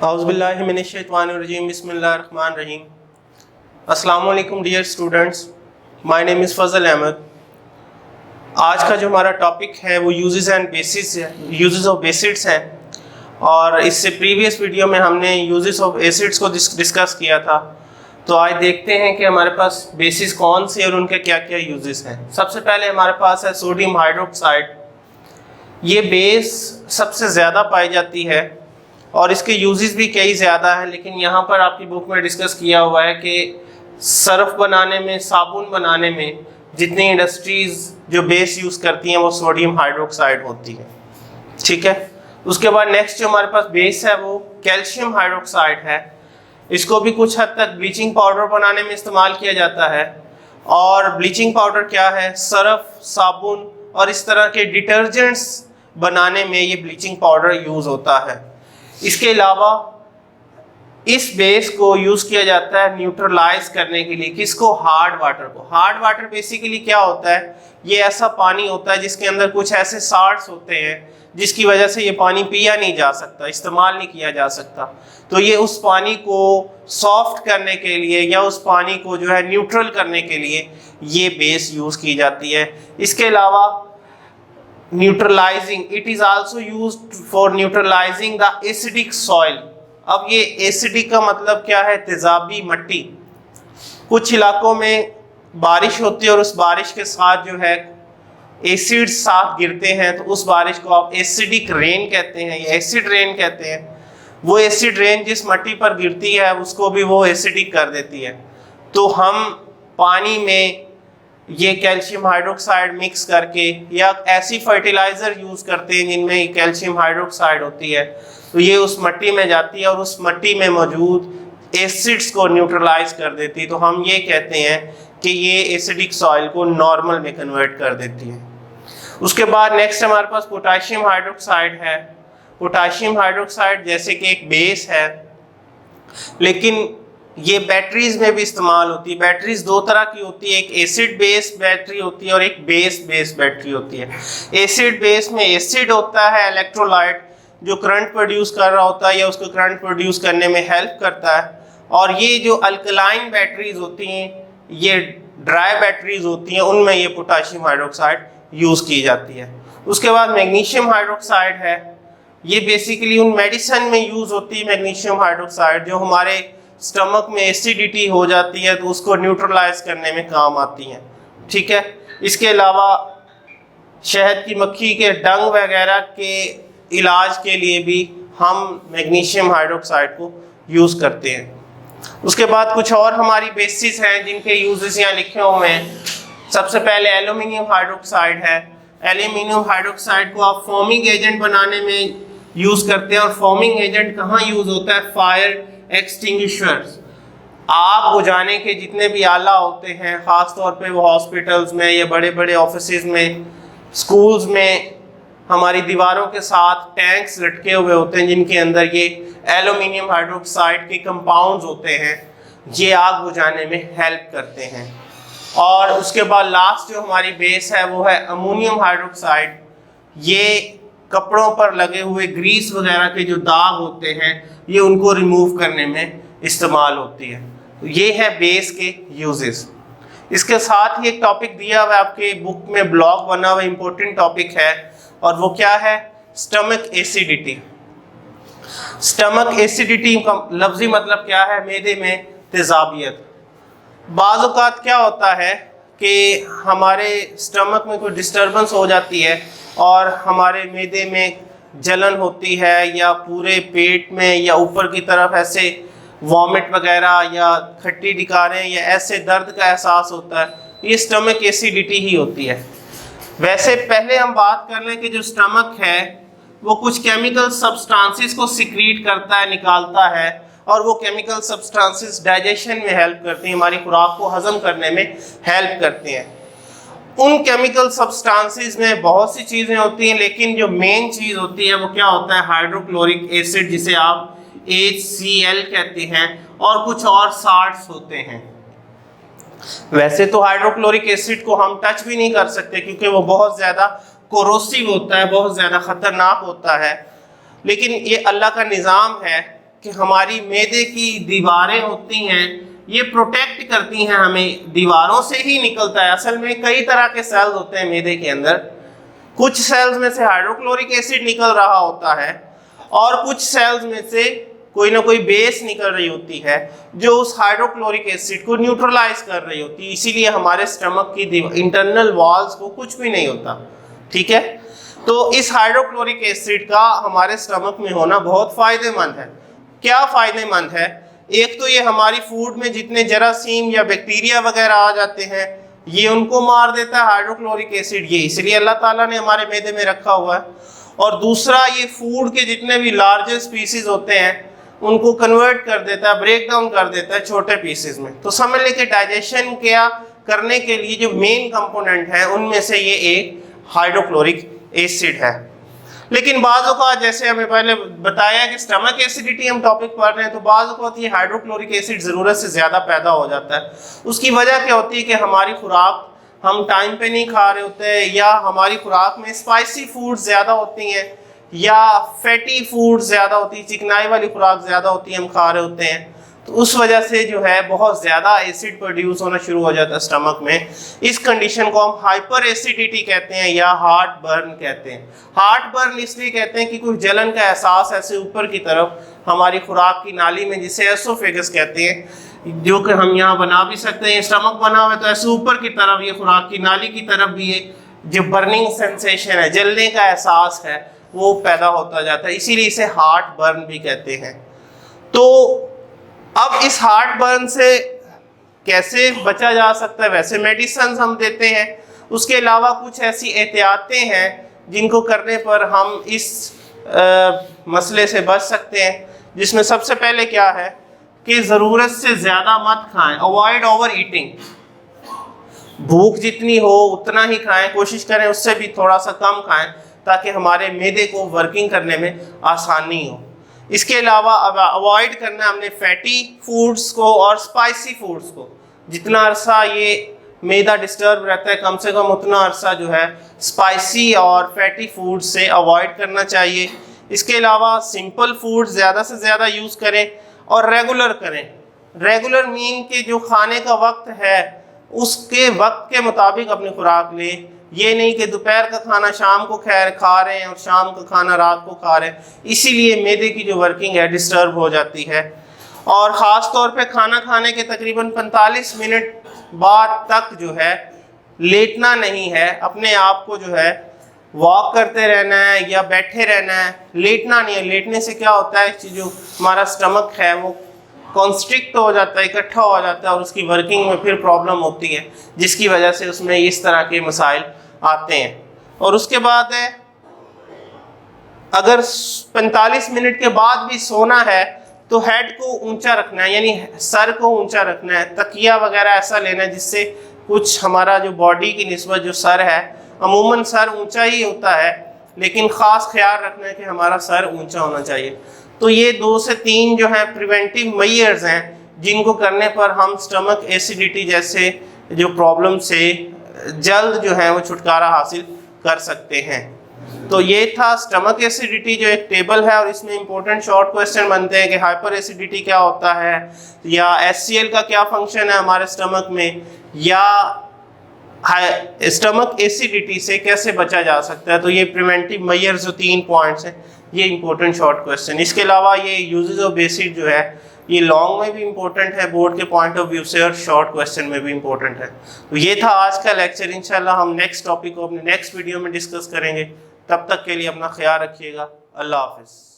Auzubillahiminash-shaytanir-rajim. Bismillahir-rahmanir-rahim. अस्सलामु अलैकुम dear students, my name is Fazal Ahmed. आज का जो हमारा टॉपिक है वो यूजेस एंड बेसिस है, यूजेस ऑफ बेसिड्स है। और इससे प्रीवियस वीडियो में हमने यूजेस ऑफ एसिड्स को डिस्कस किया था। तो आज देखते हैं कि हमारे पास बेसिस कौन से और उनके क्या क्या यूजेस हैं। सबसे पहले हमारे पास है सोडियम हाइड्रोक्साइड। ये बेस सबसे ज़्यादा पाई जाती है और इसके यूजेस भी कई ज़्यादा हैं, लेकिन यहाँ पर आपकी बुक में डिस्कस किया हुआ है कि सर्फ बनाने में, साबुन बनाने में जितनी इंडस्ट्रीज़ जो बेस यूज़ करती हैं वो सोडियम हाइड्रोक्साइड होती है। ठीक है। उसके बाद नेक्स्ट जो हमारे पास बेस है वो कैल्शियम हाइड्रोक्साइड है। इसको भी कुछ हद तक ब्लीचिंग पाउडर बनाने में इस्तेमाल किया जाता है। और ब्लीचिंग पाउडर क्या है? सर्फ, साबुन और इस तरह के डिटर्जेंट्स बनाने में ये ब्लीचिंग पाउडर यूज़ होता है। इसके अलावा इस बेस को यूज़ किया जाता है न्यूट्रलाइज करने के लिए। किसको? हार्ड वाटर को। हार्ड वाटर बेसिकली क्या होता है? ये ऐसा पानी होता है जिसके अंदर कुछ ऐसे साल्ट्स होते हैं जिसकी वजह से ये पानी पिया नहीं जा सकता, इस्तेमाल नहीं किया जा सकता। तो ये उस पानी को सॉफ्ट करने के लिए या उस पानी को जो है न्यूट्रल करने के लिए ये बेस यूज़ की जाती है। इसके अलावा neutralising, it is also used for neutralising the acidic soil. अब ये एसिडिक का मतलब क्या है? तेजाबी मट्टी। कुछ इलाकों में बारिश होती है और उस बारिश के साथ जो है एसिड साथ गिरते हैं, तो उस बारिश को आप एसिडिक रेन कहते हैं या एसिड रेन कहते हैं। वो एसिड रेन जिस मट्टी पर गिरती है उसको भी वो एसिडिक कर देती है। तो हम पानी में ये कैल्शियम हाइड्रोक्साइड मिक्स करके या ऐसी फर्टिलाइज़र यूज़ करते हैं जिनमें कैल्शियम हाइड्रोक्साइड होती है, तो ये उस मट्टी में जाती है और उस मट्टी में मौजूद एसिड्स को न्यूट्रलाइज कर देती है। तो हम ये कहते हैं कि ये एसिडिक सॉइल को नॉर्मल में कन्वर्ट कर देती है। उसके बाद नेक्स्ट हमारे पास पोटाशियम हाइड्रोक्साइड है। पोटाशियम हाइड्रोक्साइड जैसे कि एक बेस है, लेकिन ये बैटरीज में भी इस्तेमाल होती है। बैटरीज दो तरह की होती है, एक एसिड बेस बैटरी होती है और एक बेस बैटरी होती है। एसिड बेस में एसिड होता है इलेक्ट्रोलाइट जो करंट प्रोड्यूस कर रहा होता है या उसको करंट प्रोड्यूस करने में हेल्प करता है। और ये जो अल्कलाइन बैटरीज होती हैं, ये ड्राई बैटरीज होती हैं, उनमें ये पोटाशियम हाइड्रोक्साइड यूज़ की जाती है। उसके बाद मैग्नीशियम हाइड्रोक्साइड है। ये बेसिकली उन मेडिसिन में यूज़ होती है मैग्नीशियम हाइड्रोक्साइड जो हमारे स्टमक में एसिडिटी हो जाती है तो उसको न्यूट्रलाइज करने में काम आती हैं। ठीक है। इसके अलावा शहद की मक्खी के डंग वगैरह के इलाज के लिए भी हम मैग्नीशियम हाइड्रोक्साइड को यूज़ करते हैं। उसके बाद कुछ और हमारी बेसिस हैं जिनके यूजेस यहाँ लिखे हुए हैं। सबसे पहले एल्यूमिनियम हाइड्रोक्साइड है। एल्यूमिनियम हाइड्रोक्साइड को आप फॉर्मिंग एजेंट बनाने में यूज़ करते हैं। और फॉर्मिंग एजेंट कहाँ यूज़ होता है? Fire extinguishers. आग बुझाने के जितने भी आला होते हैं, ख़ास तौर पे वो हॉस्पिटल्स में या बड़े बड़े ऑफिसेज में, स्कूल्स में, हमारी दीवारों के साथ टैंक्स लटके हुए होते हैं जिनके अंदर ये एल्यूमिनियम हाइड्रोक्साइड के कंपाउंड्स होते हैं। ये आग बुझाने में हेल्प करते हैं। और उसके बाद लास्ट जो हमारी बेस है वो है अमोनियम हाइड्रोक्साइड। ये कपड़ों पर लगे हुए ग्रीस वगैरह के जो दाग होते हैं ये उनको रिमूव करने में इस्तेमाल होती है। तो ये है बेस के यूजेस। इसके साथ ही एक टॉपिक दिया हुआ है आपके बुक में, ब्लॉक बना हुआ इम्पोर्टेंट टॉपिक है, और वो क्या है? Stomach acidity. स्टमक एसिडिटी का लफ्जी मतलब क्या है? मेदे में तेजाबियत। बाज़ औक़ात क्या होता है कि हमारे स्टमक में कोई डिस्टर्बेंस हो जाती है और हमारे मेदे में जलन होती है या पूरे पेट में या ऊपर की तरफ ऐसे वॉमिट वगैरह या खट्टी डिकारें या ऐसे दर्द का एहसास होता है, ये स्टमक एसिडिटी ही होती है। वैसे पहले हम बात कर लें कि जो स्टमक है वो कुछ केमिकल सब्सटेंसेस को सिक्रीट करता है, निकालता है, और वो केमिकल सब्सटेंसेस डाइजेशन में हेल्प करती हैं, हमारी खुराक को हजम करने में हेल्प करते हैं। उन केमिकल सब्सटेंसेस में बहुत सी चीज़ें होती हैं, लेकिन जो मेन चीज़ होती है वो क्या होता है? हाइड्रोक्लोरिक एसिड, जिसे आप HCl कहते हैं, और कुछ और साल्ट्स होते हैं। वैसे तो हाइड्रोक्लोरिक एसिड को हम टच भी नहीं कर सकते क्योंकि वो बहुत ज़्यादा कोरोसिव होता है, बहुत ज़्यादा ख़तरनाक होता है, लेकिन ये अल्लाह का निज़ाम है कि हमारी मैदे की दीवारें होती हैं, ये प्रोटेक्ट करती हैं हमें, दीवारों से ही निकलता है। असल में कई तरह के सेल्स होते हैं मैदे के अंदर, कुछ सेल्स में से हाइड्रोक्लोरिक एसिड निकल रहा होता है और कुछ सेल्स में से कोई ना कोई बेस निकल रही होती है जो उस हाइड्रोक्लोरिक एसिड को न्यूट्रलाइज कर रही होती है। इसीलिए हमारे स्टमक की इंटरनल वॉल्स को कुछ भी नहीं होता, ठीक है। तो इस हाइड्रोक्लोरिक एसिड का हमारे स्टमक में होना बहुत फायदेमंद है। क्या फायदेमंद है? एक तो ये हमारी फूड में जितने जरासीम या बैक्टीरिया वगैरह आ जाते हैं ये उनको मार देता है हाइड्रोक्लोरिक एसिड, ये इसलिए अल्लाह ताला ने हमारे मैदे में रखा हुआ है। और दूसरा, ये फूड के जितने भी लार्जर स्पीसीज होते हैं उनको कन्वर्ट कर देता है, ब्रेक डाउन कर देता है छोटे पीसेस में। तो समझ लें कि डाइजेशन क्या करने के लिए जो मेन कंपोनेंट है उनमें से ये एक हाइड्रोक्लोरिक एसिड है। लेकिन बाज़ औक़ात, जैसे हमें पहले बताया कि स्टमक एसिडिटी हम टॉपिक पढ़ रहे हैं, तो बाज़ औक़ात ये हाइड्रोक्लोरिक एसिड ज़रूरत से ज़्यादा पैदा हो जाता है। उसकी वजह क्या होती है कि हमारी खुराक हम टाइम पे नहीं खा रहे होते हैं, या हमारी खुराक में स्पाइसी फूड ज़्यादा होती हैं, या फैटी फूड ज़्यादा होती है, चिकनाई वाली खुराक ज़्यादा होती है, हम खा रहे होते हैं। तो उस वजह से जो है बहुत ज़्यादा एसिड प्रोड्यूस होना शुरू हो जाता है स्टमक में। इस कंडीशन को हम हाइपर एसिडिटी कहते हैं या हार्ट बर्न कहते हैं। हार्ट बर्न इसलिए कहते हैं कि कोई जलन का एहसास ऐसे ऊपर की तरफ हमारी खुराक की नाली में, जिसे एसोफेगस कहते हैं, जो कि हम यहाँ बना भी सकते हैं, स्टमक बना हुआ है, तो ऐसे ऊपर की तरफ ये खुराक की नाली की तरफ भी ये जो बर्निंग सेंसेशन है, जलने का एहसास है, वो पैदा होता जाता है। इसीलिए इसे हार्ट बर्न भी कहते हैं। तो अब इस हार्ट बर्न से कैसे बचा जा सकता है? वैसे मेडिसिन हम देते हैं, उसके अलावा कुछ ऐसी एहतियातें हैं जिनको करने पर हम इस मसले से बच सकते हैं। जिसमें सबसे पहले क्या है कि ज़रूरत से ज़्यादा मत खाएं, अवॉइड ओवर ईटिंग। भूख जितनी हो उतना ही खाएं, कोशिश करें उससे भी थोड़ा सा कम खाएं ताकि हमारे मैदे को वर्किंग करने में आसानी हो। इसके अलावा अब अवॉइड करना है हमने फैटी फूड्स को और स्पाइसी फूड्स को। जितना अरसा ये मैदा डिस्टर्ब रहता है, कम से कम उतना अरसा जो है स्पाइसी और फैटी फूड से अवॉइड करना चाहिए। इसके अलावा सिंपल फूड ज़्यादा से ज़्यादा यूज़ करें और रेगुलर करें। रेगुलर मीन के जो खाने का वक्त है उसके वक्त के मुताबिक अपनी खुराक लें। ये नहीं कि दोपहर का खाना शाम को खा रहे हैं और शाम का खाना रात को खा रहे हैं, इसीलिए मैदे की जो वर्किंग है डिस्टर्ब हो जाती है। और ख़ास तौर पे खाना खाने के तकरीबन 45 मिनट बाद तक जो है लेटना नहीं है, अपने आप को जो है वॉक करते रहना है या बैठे रहना है, लेटना नहीं है। लेटने से क्या होता है कि जो हमारा स्टमक है वो कॉन्स्ट्रिक्ट हो जाता है, इकट्ठा हो जाता है और उसकी वर्किंग में फिर प्रॉब्लम होती है, जिसकी वजह से उसमें इस तरह के मसाइल आते हैं। और उसके बाद है, अगर 45 मिनट के बाद भी सोना है तो हेड को ऊंचा रखना है, यानी सर को ऊंचा रखना है। तकिया वगैरह ऐसा लेना है जिससे कुछ हमारा जो बॉडी की निस्बत जो सर है, अमूमन सर ऊंचा ही होता है, लेकिन ख़ास ख्याल रखना है कि हमारा सर ऊंचा होना चाहिए। तो ये 2 से 3 जो है प्रिवेंटिव मेजर्स हैं जिनको करने पर हम स्टमक एसिडिटी जैसे जो प्रॉब्लम से जल्द जो है वो छुटकारा हासिल कर सकते हैं। तो ये था स्टमक एसिडिटी जो एक टेबल है, और इसमें इंपॉर्टेंट शॉर्ट क्वेश्चन बनते हैं कि हाइपर एसिडिटी क्या होता है, या HCl का क्या फंक्शन है हमारे स्टमक में, या स्टमक एसिडिटी से कैसे बचा जा सकता है। तो ये प्रिवेंटिव मेजर्स जो 3 पॉइंट्स हैं, ये इंपॉर्टेंट शॉर्ट क्वेश्चन। इसके अलावा ये यूजेस ऑफ एसिड जो है ये लॉन्ग में भी इंपॉर्टेंट है बोर्ड के पॉइंट ऑफ व्यू से, और शॉर्ट क्वेश्चन में भी इंपॉर्टेंट है। तो ये था आज का लेक्चर। इंशाल्लाह हम नेक्स्ट टॉपिक को अपने नेक्स्ट वीडियो में डिस्कस करेंगे। तब तक के लिए अपना ख्याल रखिएगा। अल्लाह हाफिज़।